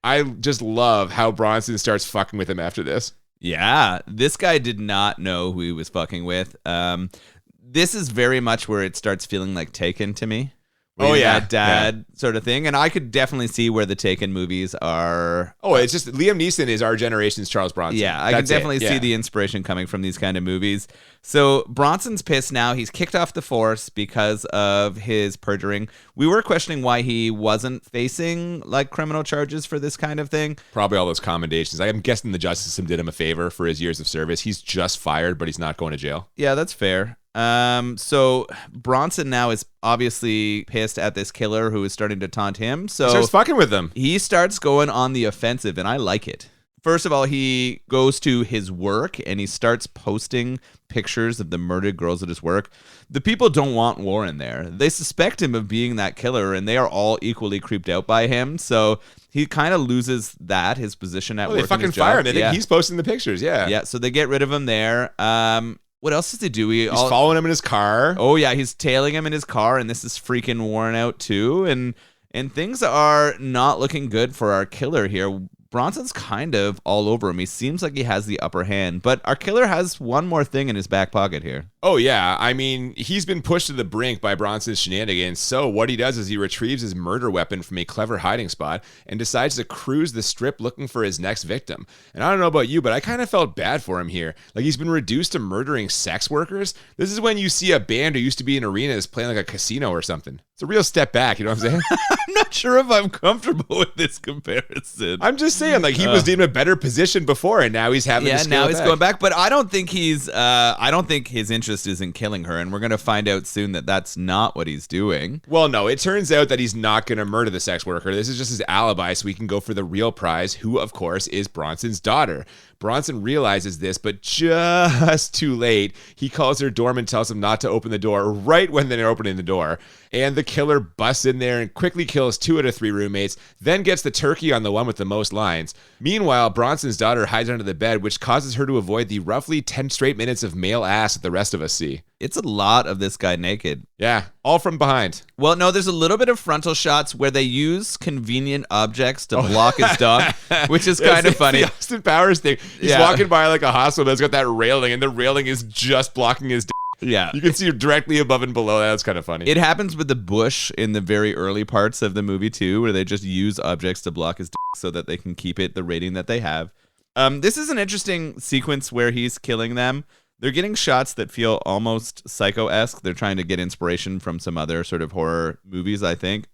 I just love how Bronson starts fucking with him after this. Yeah, this guy did not know who he was fucking with. This is very much where it starts feeling like Taken to me. Oh, yeah. That dad sort of thing. And I could definitely see where the Taken movies are. Oh, it's just Liam Neeson is our generation's Charles Bronson. Yeah, I can definitely see the inspiration coming from these kind of movies. So Bronson's pissed now. He's kicked off the force because of his perjuring. We were questioning why he wasn't facing like criminal charges for this kind of thing. Probably all those commendations. I'm guessing the justice system did him a favor for his years of service. He's just fired, but he's not going to jail. Yeah, that's fair. So Bronson now is obviously pissed at this killer who is starting to taunt him. So He starts fucking with them. he starts going on the offensive, and I like it. First of all, he goes to his work and he starts posting pictures of the murdered girls at his work. The people don't want Warren there. They suspect him of being that killer, and they are all equally creeped out by him. So he kind of loses his position at work. They fucking fire him. They think he's posting the pictures. Yeah. Yeah, so they get rid of him there. What else does he do? He's following him in his car. Oh, yeah, he's tailing him in his car, and this is freaking Warren out too. And things are not looking good for our killer here. Bronson's kind of all over him. He seems like he has the upper hand, but our killer has one more thing in his back pocket here. Oh, yeah. I mean, he's been pushed to the brink by Bronson's shenanigans. So what he does is he retrieves his murder weapon from a clever hiding spot and decides to cruise the strip looking for his next victim. And I don't know about you, but I kind of felt bad for him here. Like, he's been reduced to murdering sex workers. This is when you see a band who used to be in arenas playing like a casino or something. It's a real step back, you know what I'm saying? I'm not sure if I'm comfortable with this comparison. I'm just saying, like, he was in a better position before, and now he's having to scale now he's back. going back. But I don't think I don't think his interest is in killing her, and we're gonna find out soon that that's not what he's doing. Well, no, it turns out that he's not gonna murder the sex worker. This is just his alibi, so we can go for the real prize, who, of course, is Bronson's daughter. Bronson realizes this, but just too late. He calls her doorman and tells him not to open the door right when they're opening the door. And the killer busts in there and quickly kills 2 out of 3 roommates, then gets the turkey on the one with the most lines. Meanwhile, Bronson's daughter hides under the bed, which causes her to avoid the roughly 10 straight minutes of male ass that the rest of us see. It's a lot of this guy naked. Yeah, all from behind. Well, no, there's a little bit of frontal shots where they use convenient objects to block his dog, which is kind of funny. The Austin Powers thing. He's walking by like a hospital that's got that railing, and the railing is just blocking his Yeah. You can see directly above and below. That's kind of funny. It happens with the bush in the very early parts of the movie, too, where they just use objects to block his so that they can keep it the rating that they have. This is an interesting sequence where he's killing them. They're getting shots that feel almost Psycho-esque. They're trying to get inspiration from some other sort of horror movies, I think.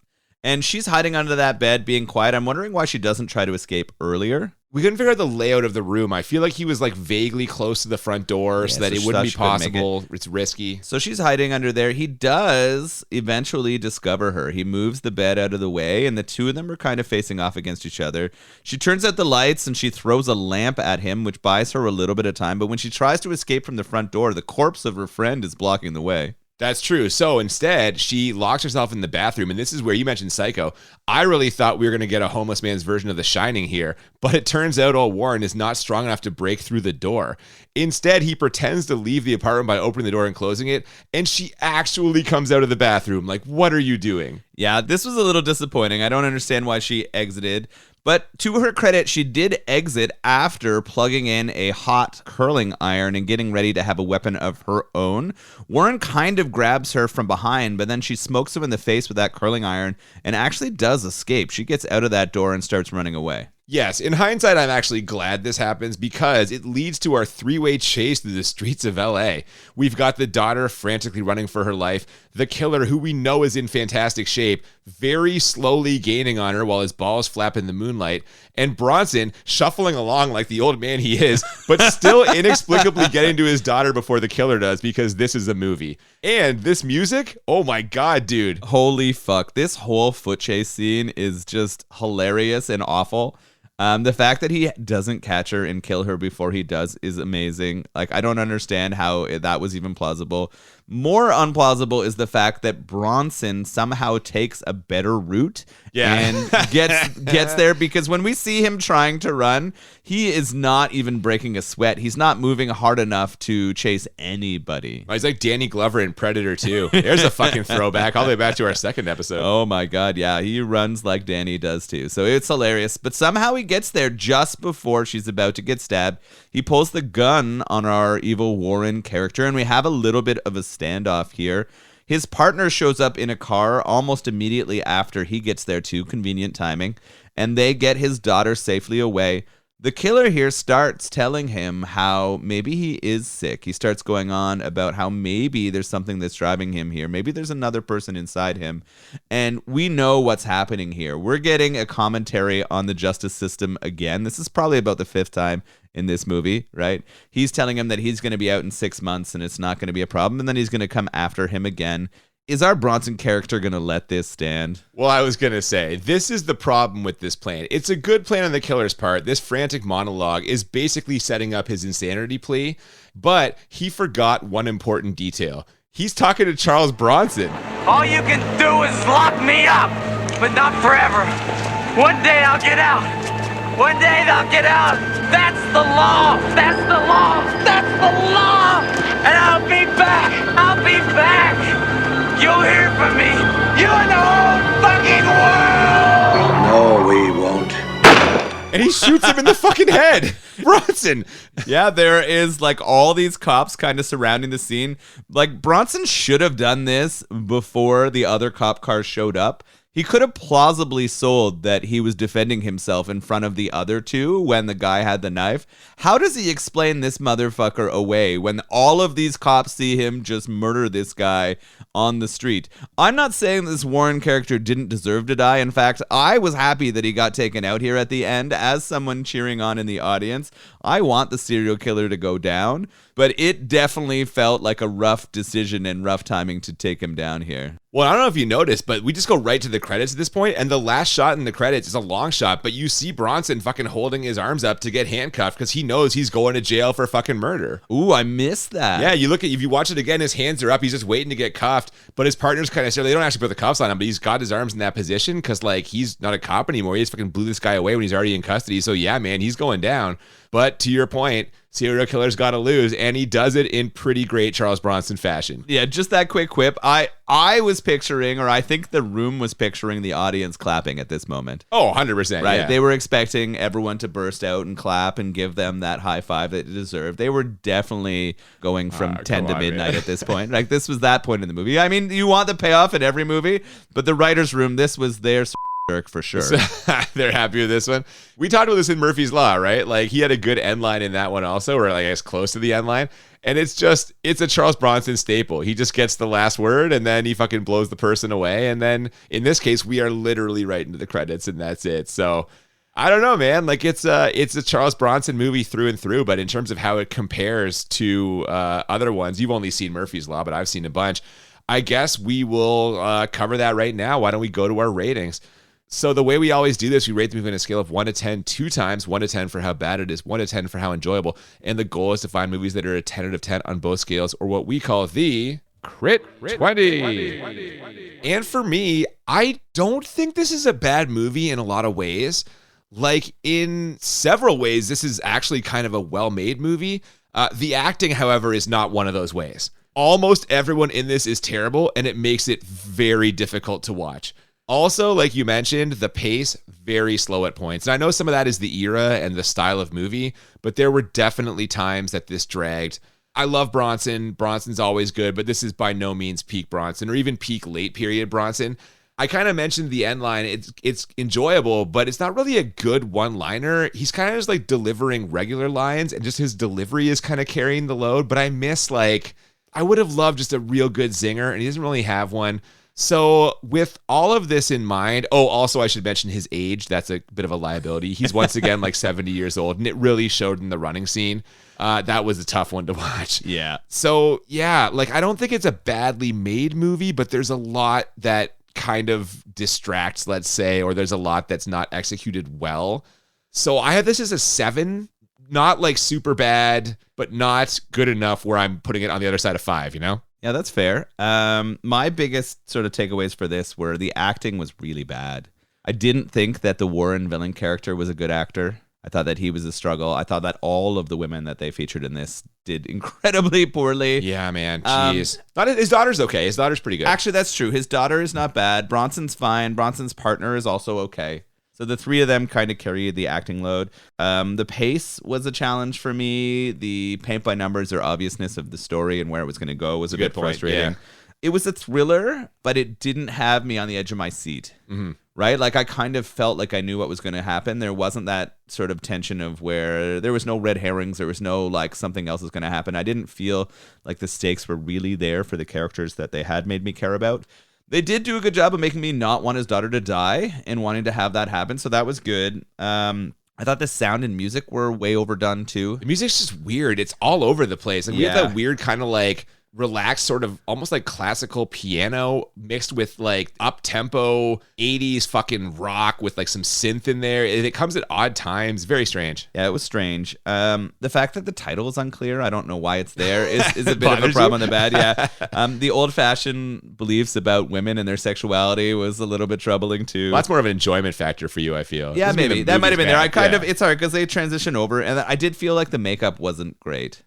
And she's hiding under that bed, being quiet. I'm wondering why she doesn't try to escape earlier. We couldn't figure out the layout of the room. I feel like he was like vaguely close to the front door so that it wouldn't be possible. It's risky. So she's hiding under there. He does eventually discover her. He moves the bed out of the way, and the two of them are kind of facing off against each other. She turns out the lights, and she throws a lamp at him, which buys her a little bit of time. But when she tries to escape from the front door, the corpse of her friend is blocking the way. That's true. So instead, she locks herself in the bathroom, and this is where you mentioned Psycho. I really thought we were going to get a homeless man's version of The Shining here, but it turns out old Warren is not strong enough to break through the door. Instead, he pretends to leave the apartment by opening the door and closing it, and she actually comes out of the bathroom. Like, what are you doing? Yeah, this was a little disappointing. I don't understand why she exited. But to her credit, she did exit after plugging in a hot curling iron and getting ready to have a weapon of her own. Warren kind of grabs her from behind, but then she smokes him in the face with that curling iron and actually does escape. She gets out of that door and starts running away. Yes, in hindsight, I'm actually glad this happens because it leads to our three-way chase through the streets of LA. We've got the daughter frantically running for her life, the killer, who we know is in fantastic shape, very slowly gaining on her while his balls flap in the moonlight, and Bronson shuffling along like the old man he is, but still inexplicably getting to his daughter before the killer does because this is a movie. And this music, oh my God, dude. Holy fuck. This whole foot chase scene is just hilarious and awful. The fact that he doesn't catch her and kill her before he does is amazing. Like, I don't understand how that was even plausible. More unplausible is the fact that Bronson somehow takes a better route and gets there, because when we see him trying to run, he is not even breaking a sweat. He's not moving hard enough to chase anybody. He's like Danny Glover in Predator 2. There's a fucking throwback all the way back to our second episode. Oh my God, yeah, he runs like Danny does too. So it's hilarious. But somehow he gets there just before she's about to get stabbed. He pulls the gun on our evil Warren character, and we have a little bit of a standoff here. His partner shows up in a car almost immediately after he gets there too, convenient timing, and they get his daughter safely away. The killer here starts telling him how maybe he is sick. He starts going on about how maybe there's something that's driving him here. Maybe there's another person inside him. And we know what's happening here. We're getting a commentary on the justice system again. This is probably about the 5th time in this movie, right? He's telling him that he's going to be out in 6 months and it's not going to be a problem. And then he's going to come after him again. Is our Bronson character going to let this stand? Well, I was going to say, this is the problem with this plan. It's a good plan on the killer's part. This frantic monologue is basically setting up his insanity plea, but he forgot one important detail. He's talking to Charles Bronson. All you can do is lock me up, but not forever. One day I'll get out. One day they'll get out. That's the law. That's the law. That's the law. And I'll be back. I'll be back. You'll hear from me. You and the whole fucking world. No, we won't. And he shoots him in the fucking head. Bronson. Yeah, there is like all these cops kind of surrounding the scene. Like Bronson should have done this before the other cop cars showed up. He could have plausibly sold that he was defending himself in front of the other two when the guy had the knife. How does he explain this motherfucker away when all of these cops see him just murder this guy on the street? I'm not saying this Warren character didn't deserve to die. In fact, I was happy that he got taken out here at the end as someone cheering on in the audience. I want the serial killer to go down, but it definitely felt like a rough decision and rough timing to take him down here. Well, I don't know if you noticed, but we just go right to the credits at this point, and the last shot in the credits is a long shot, but you see Bronson fucking holding his arms up to get handcuffed because he knows he's going to jail for fucking murder. Ooh, I missed that. Yeah, if you watch it again, his hands are up, he's just waiting to get cuffed, but his partner's kind of, they don't actually put the cuffs on him, but he's got his arms in that position because, like, he's not a cop anymore. He just fucking blew this guy away when he's already in custody, so yeah, man, he's going down. But to your point, serial killer's got to lose, and he does it in pretty great Charles Bronson fashion. Yeah, just that quick quip. I was picturing, or I think the room was picturing the audience clapping at this moment. Oh, 100%. Right? Yeah. They were expecting everyone to burst out and clap and give them that high five that they deserved. They were definitely going from 10 to midnight at this point. Like, this was that point in the movie. I mean, you want the payoff in every movie, but the writer's room, this was their for sure. They're happy with this one. We talked about this in Murphy's Law, right? Like, he had a good end line in that one also, or like I guess close to the end line. And it's a Charles Bronson staple. He just gets the last word and then he fucking blows the person away. And then in this case, we are literally right into the credits and that's it. So I don't know, man. Like, it's a Charles Bronson movie through and through, but in terms of how it compares to other ones, you've only seen Murphy's Law, but I've seen a bunch. I guess we will cover that right now. Why don't we go to our ratings? So the way we always do this, we rate the movie on a scale of 1 to 10 two times, 1 to 10 for how bad it is, 1 to 10 for how enjoyable. And the goal is to find movies that are a 10 out of 10 on both scales, or what we call the Crit 20. And for me, I don't think this is a bad movie in a lot of ways. Like, in several ways, this is actually kind of a well-made movie. The acting, however, is not one of those ways. Almost everyone in this is terrible, and it makes it very difficult to watch. Also, like you mentioned, the pace, very slow at points. And I know some of that is the era and the style of movie, but there were definitely times that this dragged. I love Bronson. Bronson's always good, but this is by no means peak Bronson or even peak late period Bronson. I kind of mentioned the end line. It's enjoyable, but it's not really a good one-liner. He's kind of just like delivering regular lines, and just his delivery is kind of carrying the load. But I would have loved just a real good zinger, and he doesn't really have one. So with all of this in mind, also I should mention his age. That's a bit of a liability. He's once again like 70 years old, and it really showed in the running scene. That was a tough one to watch. Yeah. So yeah, like, I don't think it's a badly made movie, but there's a lot that kind of distracts, let's say, or there's a lot that's not executed well. So I have this as a 7, not like super bad, but not good enough where I'm putting it on the other side of 5, you know? Yeah, that's fair. My biggest sort of takeaways for this were the acting was really bad. I didn't think that the Warren villain character was a good actor. I thought that he was a struggle. I thought that all of the women that they featured in this did incredibly poorly. Yeah, man. Jeez. His daughter's okay. His daughter's pretty good. Actually, that's true. His daughter is not bad. Bronson's fine. Bronson's partner is also okay. So the three of them kind of carried the acting load. The pace was a challenge for me. The paint by numbers or obviousness of the story and where it was going to go was a bit frustrating. Yeah. It was a thriller, but it didn't have me on the edge of my seat. Mm-hmm. Right? Like, I kind of felt like I knew what was going to happen. There wasn't that sort of tension of where there was no red herrings. There was no, like, something else is going to happen. I didn't feel like the stakes were really there for the characters that they had made me care about. They did do a good job of making me not want his daughter to die and wanting to have that happen. So that was good. I thought the sound and music were way overdone too. The music's just weird. It's all over the place. And we have that weird kind of like relaxed, sort of almost like classical piano mixed with like up-tempo 80s fucking rock with like some synth in there. It comes at odd times. Very strange. Yeah, it was strange. The fact that the title is unclear, I don't know why it's there, is a bit of a problem on the bad. Yeah. The old-fashioned beliefs about women and their sexuality was a little bit troubling too. Well, that's more of an enjoyment factor for you, I feel. Yeah, Doesn't mean maybe. the That might have movie's been there. bad. It's hard because they transition over, and I did feel like the makeup wasn't great.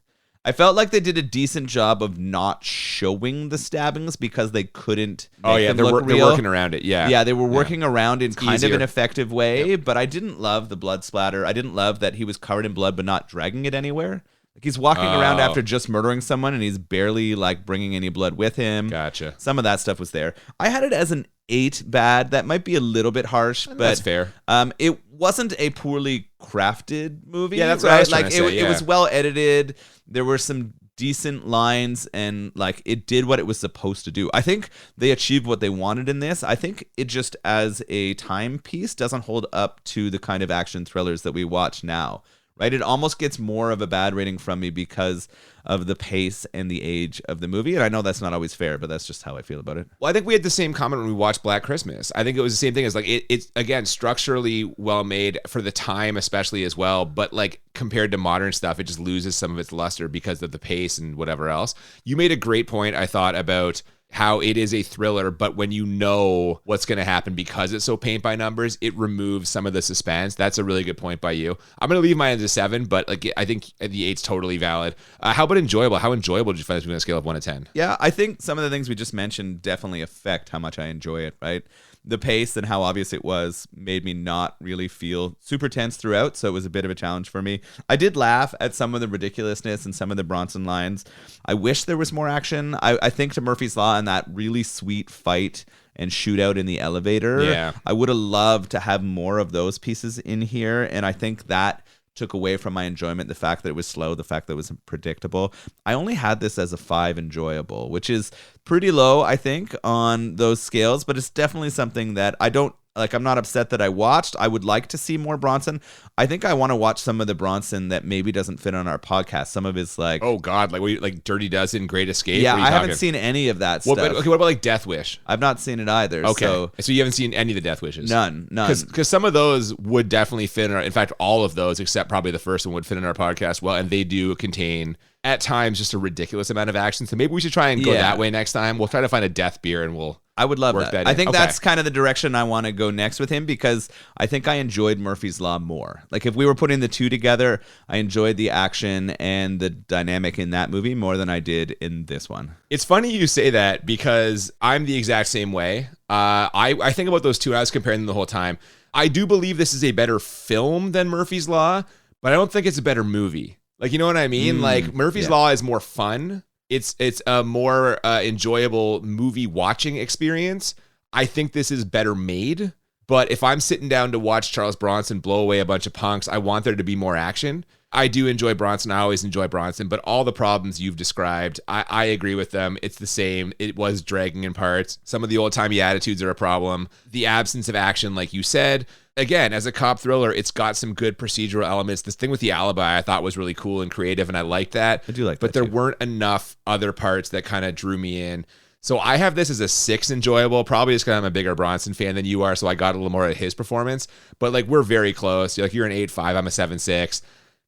I felt like they did a decent job of not showing the stabbings because they couldn't make them look they're real. working around it. Yeah. Yeah, they were working around in kind easier. of an effective way, but I didn't love the blood splatter. I didn't love that he was covered in blood but not dragging it anywhere. Like he's walking around after just murdering someone and he's barely like bringing any blood with him. Gotcha. Some of that stuff was there. I had it as an 8 bad. That might be a little bit harsh, but that's fair. It wasn't a poorly crafted movie. Yeah, that's what I was trying like to say, it was well edited. There were some decent lines and like it did what it was supposed to do. I think they achieved what they wanted in this. I think it just as a timepiece doesn't hold up to the kind of action thrillers that we watch now. Right? It almost gets more of a bad rating from me because of the pace and the age of the movie. And I know that's not always fair, but that's just how I feel about it. Well, I think we had the same comment when we watched Black Christmas. I think it was the same thing as like it's again structurally well made for the time, especially as well. But like compared to modern stuff, it just loses some of its luster because of the pace and whatever else. You made a great point, I thought, about how it is a thriller, but when you know what's going to happen because it's so paint by numbers, it removes some of the suspense. That's a really good point by you. I'm going to leave mine as a 7, but like I think the 8's totally valid. How about enjoyable? How enjoyable did you find this movie on a scale of 1 to 10? Yeah, I think some of the things we just mentioned definitely affect how much I enjoy it, right? The pace and how obvious it was made me not really feel super tense throughout, so it was a bit of a challenge for me. I did laugh at some of the ridiculousness and some of the Bronson lines. I wish there was more action. I think to Murphy's Law and that really sweet fight and shootout in the elevator, Yeah. I would have loved to have more of those pieces in here, and I think that took away from my enjoyment, the fact that it was slow, the fact that it was predictable. I only had this as a 5 enjoyable, which is pretty low, I think, on those scales, but it's definitely something that I'm not upset that I watched. I would like to see more Bronson. I think I want to watch some of the Bronson that maybe doesn't fit on our podcast. Some of his like, Oh God, like Dirty Dozen, Great Escape. yeah, What are you I haven't talking? seen any of that What, stuff. but, okay, what about like Death Wish? I've not seen it either. Okay, So so you haven't seen any of the Death Wishes? none. Because some of those would definitely fit in our, in fact, all of those, except probably the first one would fit in our podcast well, and they do contain, at times, just a ridiculous amount of action. So maybe we should try and go Yeah. that way next time. We'll try to find a death beer and we'll... I would love work that. that I in. think Okay. that's kind of the direction I want to go next with him because I think I enjoyed Murphy's Law more. Like if we were putting the two together, I enjoyed the action and the dynamic in that movie more than I did in this one. It's funny you say that because I'm the exact same way. I think about those two and I was comparing them the whole time. I do believe this is a better film than Murphy's Law, but I don't think it's a better movie. Like, you know what I mean? Like Murphy's Law is more fun. It's a more enjoyable movie watching experience. I think this is better made, but if I'm sitting down to watch Charles Bronson blow away a bunch of punks, I want there to be more action. I do enjoy Bronson. I always enjoy Bronson, but all the problems you've described, I agree with them. It's the same. It was dragging in parts. Some of the old-timey attitudes are a problem. The absence of action, like you said. Again, as a cop thriller, it's got some good procedural elements. This thing with the alibi I thought was really cool and creative, and I liked that. I do like but that, there too. weren't enough other parts that kind of drew me in. So I have this as a 6 enjoyable, probably just because I'm a bigger Bronson fan than you are, so I got a little more of his performance. But like we're very close. You're an 8.5, I'm a 7.6.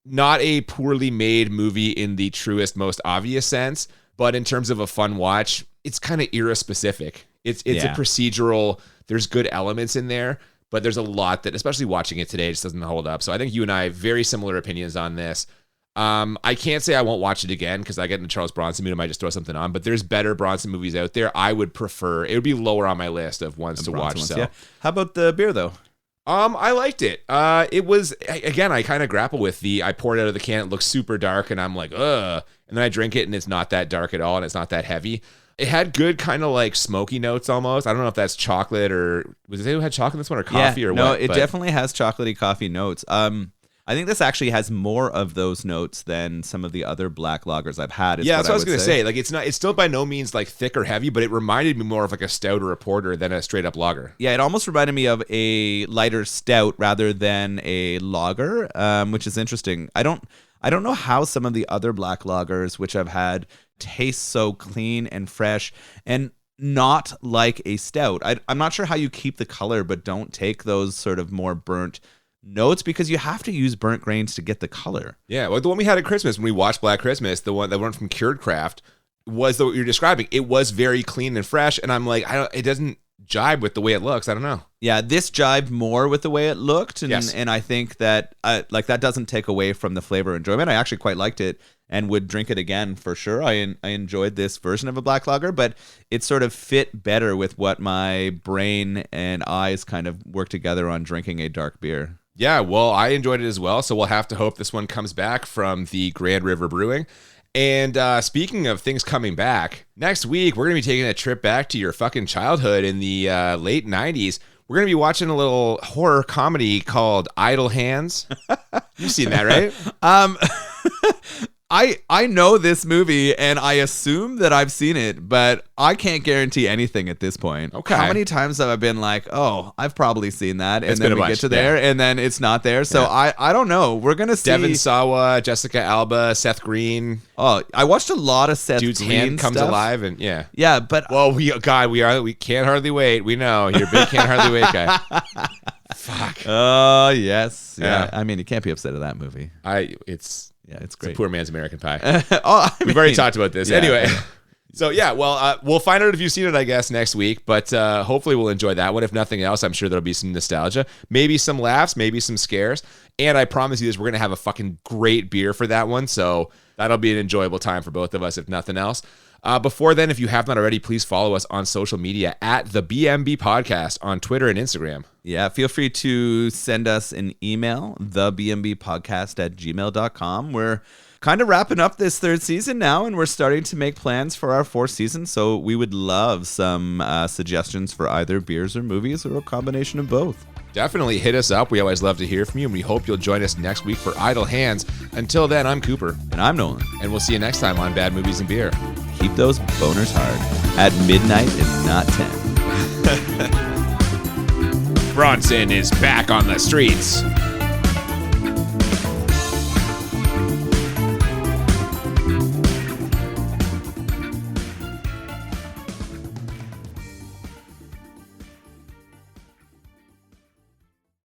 Not a poorly made movie in the truest, most obvious sense, but in terms of a fun watch, it's kind of era specific. It's a procedural. There's good elements in there, but there's a lot that, especially watching it today, just doesn't hold up. So I think you and I have very similar opinions on this. I can't say I won't watch it again because I get into Charles Bronson mood. I might just throw something on, but there's better Bronson movies out there. I would prefer, it would be lower on my list of ones to watch. Bronson So ones, yeah. How about the beer though? I liked it. It was, again, I kind of grapple with I poured it out of the can. It looks super dark and I'm like, ugh. And then I drink it and it's not that dark at all. And it's not that heavy. It had good kind of like smoky notes almost. I don't know if that's chocolate or was it who had chocolate in this one or coffee or what? No, it definitely has chocolatey coffee notes. I think this actually has more of those notes than some of the other black lagers I've had. Yeah, that's what I was going to say. Like it's still by no means like thick or heavy, but it reminded me more of like a stout or a porter than a straight up lager. Yeah, it almost reminded me of a lighter stout rather than a lager, which is interesting. I don't know how some of the other black lagers, which I've had, tastes so clean and fresh and not like a stout. I'm not sure how you keep the color, but don't take those sort of more burnt notes, because you have to use burnt grains to get the color. Yeah, well, the one we had at Christmas when we watched Black Christmas, the one from Cured Craft, was what you're describing. It was very clean and fresh, and I'm like, it doesn't jibe with the way it looks. I don't know. Yeah, this jibed more with the way it looked, and Yes. and I think that that doesn't take away from the flavor enjoyment. I actually quite liked it and would drink it again for sure. I enjoyed this version of a black lager, but it sort of fit better with what my brain and eyes kind of work together on drinking a dark beer. Yeah, well, I enjoyed it as well, so we'll have to hope this one comes back from the Grand River Brewing. And speaking of things coming back, next week we're going to be taking a trip back to your fucking childhood in the late 90s. We're going to be watching a little horror comedy called Idle Hands. You've seen that, right? I know this movie, and I assume that I've seen it, but I can't guarantee anything at this point. Okay. How many times have I been like, oh, I've probably seen that, and It's then been a we bunch, get to there, and then it's not there. So Yeah. I don't know. We're going to see. Devin Sawa, Jessica Alba, Seth Green. Oh, I watched a lot of Seth Dude's Green hand comes stuff. alive, and yeah. Yeah, but Well, we can't hardly wait. We know you're a big can't hardly wait guy. Fuck. oh yes, yeah. Yeah. I mean, you can't be upset at that movie. It's It's a great. poor man's American Pie. We've already talked about this. yeah. Anyway. So yeah, well, we'll find out if you've seen it, I guess, next week. But hopefully we'll enjoy that one. If nothing else, I'm sure there'll be some nostalgia, maybe some laughs, maybe some scares. And I promise you this, we're gonna have a fucking great beer for that one. So that'll be an enjoyable time for both of us, if nothing else. Before then, if you have not already, please follow us on social media at the BMB Podcast on Twitter and Instagram. Yeah, feel free to send us an email, thebmbpodcast@gmail.com. We're kind of wrapping up this third season now, and we're starting to make plans for our fourth season. So we would love some suggestions for either beers or movies, or a combination of both. Definitely hit us up. We always love to hear from you, and we hope you'll join us next week for Idle Hands. Until then, I'm Cooper, And I'm Nolan. and we'll see you next time on Bad Movies and Beer. Keep those boners hard at midnight and not 10. Bronson is back on the streets.